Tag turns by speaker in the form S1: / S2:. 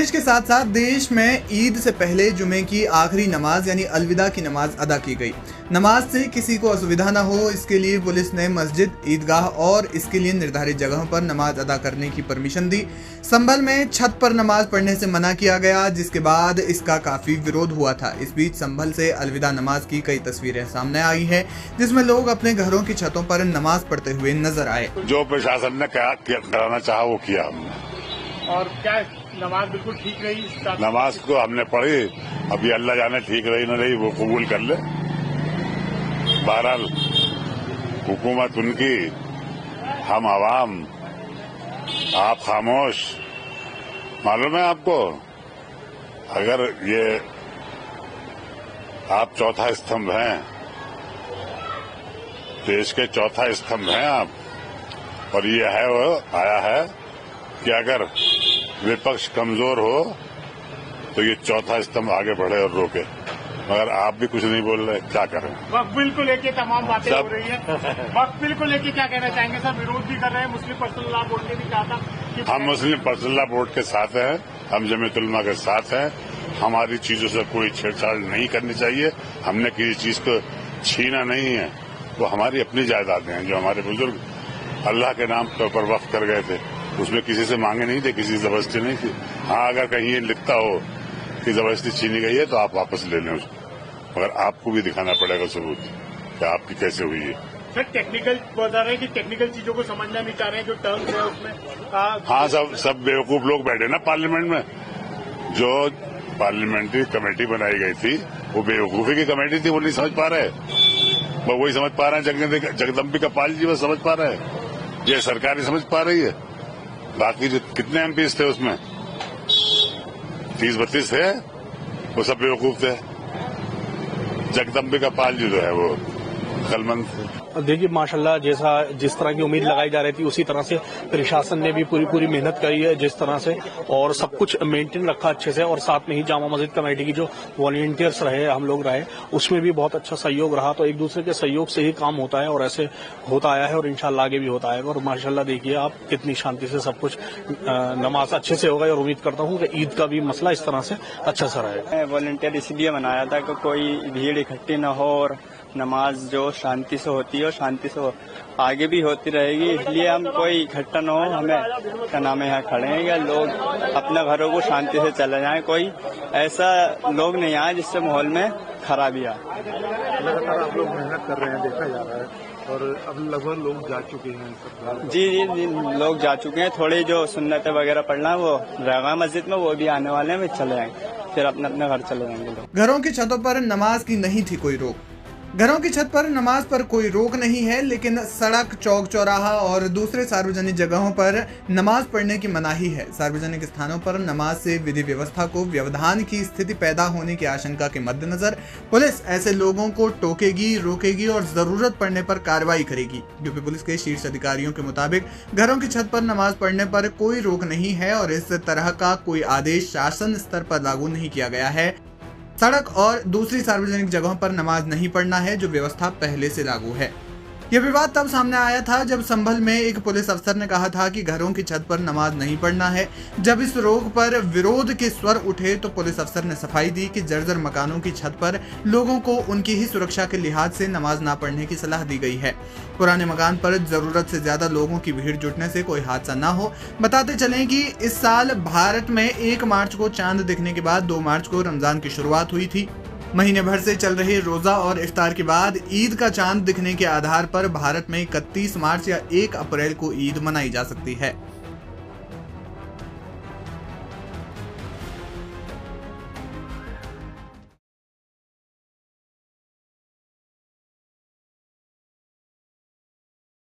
S1: Police के साथ साथ देश में ईद से पहले जुमे की आखिरी नमाज यानी अलविदा की नमाज अदा की गई। नमाज से किसी को असुविधा न हो इसके लिए पुलिस ने मस्जिद, ईदगाह और इसके लिए निर्धारित जगहों पर नमाज अदा करने की परमिशन दी। संभल में छत पर नमाज पढ़ने से मना किया गया, जिसके बाद इसका काफी विरोध हुआ था। इस बीच संभल से अलविदा नमाज की कई तस्वीरें सामने आई है, जिसमें लोग अपने घरों की छतों पर नमाज पढ़ते हुए नजर आए।
S2: जो प्रशासन ने कराना चाहा वो किया हमने।
S3: और क्या नमाज बिल्कुल ठीक रही?
S2: नमाज को हमने पढ़ी, अभी अल्लाह जाने ठीक रही न रही, वो कबूल कर ले। बहरहाल हुकूमत उनकी, हम आवाम, आप खामोश। मालूम है आपको, अगर ये आप चौथा स्तंभ हैं, देश के चौथा स्तंभ हैं आप, और ये है वो आया है कि अगर विपक्ष कमजोर हो तो ये चौथा स्तंभ आगे बढ़े और रोके, मगर आप भी कुछ नहीं बोल रहे, क्या करें?
S3: वक्फ बिल को लेके तमाम बातें हो रही है। वक्फ बिल को लेके क्या कहना चाहेंगे सर? विरोध भी कर रहे हैं, मुस्लिम पर्सनल लॉ बोर्ड ने भी कहा था कि
S2: हम मुस्लिम पर्सनल लॉ बोर्ड के साथ हैं, हम जमीयत उलमा के साथ हैं। हमारी चीजों से कोई छेड़छाड़ नहीं करनी चाहिए। हमने किसी चीज को छीना नहीं है, वो हमारी अपनी जायदादें हैं जो हमारे बुजुर्ग अल्लाह के नाम पर वक्फ कर गए थे। उसमें किसी से मांगे नहीं थे, किसी से जबरदस्ती नहीं थी। हाँ, अगर कहीं ये लिखता हो कि जबरदस्ती छीनी गई है तो आप वापस ले लें उसको, मगर आपको भी दिखाना पड़ेगा सबूत कि आपकी कैसे हुई है।
S3: सर टेक्निकल बता रहे हैं कि टेक्निकल चीजों को समझना नहीं चाह रहे हैं, जो टर्म्स है उसमें।
S2: हाँ, सब बेवकूफ लोग बैठे ना पार्लियामेंट में। जो पार्लियामेंट्री कमेटी बनाई गई थी वो बेवकूफी की कमेटी थी, वो नहीं समझ पा रहे। वो वही समझ पा रहे हैं जगदम्बिका पाल जी, वो समझ पा रहे हैं। ये सरकार ही समझ पा रही है। बाकी जो कितने एमपीज थे उसमें 30-32 थे, वो सब बेवकूफ थे। जगदम्बिका पाल जी जो है वो कलमंद थे।
S4: देखिए माशाल्लाह, जिस तरह की उम्मीद लगाई जा रही थी उसी तरह से प्रशासन ने भी पूरी मेहनत करी है, जिस तरह से, और सब कुछ मेंटेन रखा अच्छे से। और साथ में ही जामा मस्जिद कमेटी की जो वॉलंटियर्स रहे, हम लोग रहे, उसमें भी बहुत अच्छा सहयोग रहा। तो एक दूसरे के सहयोग से ही काम होता है और ऐसे होता आया है और इंशाल्लाह आगे भी होता है। और माशाल्लाह देखिए आप कितनी शांति से सब कुछ, नमाज अच्छे से होगा और उम्मीद करता हूँ कि ईद का भी मसला इस तरह से अच्छा सा रहेगा।
S5: वॉलंटियर इसलिए बनाया था कि कोई भीड़ इकट्ठी न हो और नमाज जो शांति से होती है और शांति से आगे भी होती रहेगी, इसलिए हम कोई इकट्ठा न हो। हमें क्या नाम है, यहाँ खड़े हैं कि लोग अपने घरों को शांति से चले जाएं। कोई ऐसा लोग नहीं आए जिससे माहौल में खराबी आए।
S6: लगातार आप लोग मेहनत कर रहे हैं, देखा जा रहा है, और अब लगभग लोग जा चुके हैं।
S5: जी, लोग जा चुके हैं। थोड़ी जो सुन्नतें वगैरह पढ़ना वो रहेगा मस्जिद में, वो भी आने वाले हैं, चले जाएंगे, फिर अपने अपने घर चले जाएंगे लोग।
S1: घरों की छतों पर नमाज की नहीं थी कोई रोक। घरों की छत पर नमाज पर कोई रोक नहीं है, लेकिन सड़क, चौक चौराहा और दूसरे सार्वजनिक जगहों पर नमाज पढ़ने की मनाही है। सार्वजनिक स्थानों पर नमाज से विधि व्यवस्था को व्यवधान की स्थिति पैदा होने की आशंका के मद्देनजर पुलिस ऐसे लोगों को टोकेगी, रोकेगी और जरूरत पड़ने पर कार्रवाई करेगी। यूपी पुलिस के शीर्ष अधिकारियों के मुताबिक घरों की छत पर नमाज पढ़ने पर कोई रोक नहीं है और इस तरह का कोई आदेश शासन स्तर पर लागू नहीं किया गया है। सड़क और दूसरी सार्वजनिक जगहों पर नमाज नहीं पढ़ना है, जो व्यवस्था पहले से लागू है। यह विवाद तब सामने आया था जब संभल में एक पुलिस अफसर ने कहा था कि घरों की छत पर नमाज नहीं पढ़ना है। जब इस रोक पर विरोध के स्वर उठे तो पुलिस अफसर ने सफाई दी कि जर्जर मकानों की छत पर लोगों को उनकी ही सुरक्षा के लिहाज से नमाज ना पढ़ने की सलाह दी गई है। पुराने मकान पर जरूरत से ज्यादा लोगों की भीड़ जुटने से कोई हादसा ना हो। बताते चलें कि इस साल भारत में 1 मार्च को चांद दिखने के बाद 2 मार्च को रमजान की शुरुआत हुई थी। महीने भर से चल रहे रोजा और इफ्तार के बाद ईद का चांद दिखने के आधार पर भारत में 31 मार्च या 1 अप्रैल को ईद मनाई जा सकती है।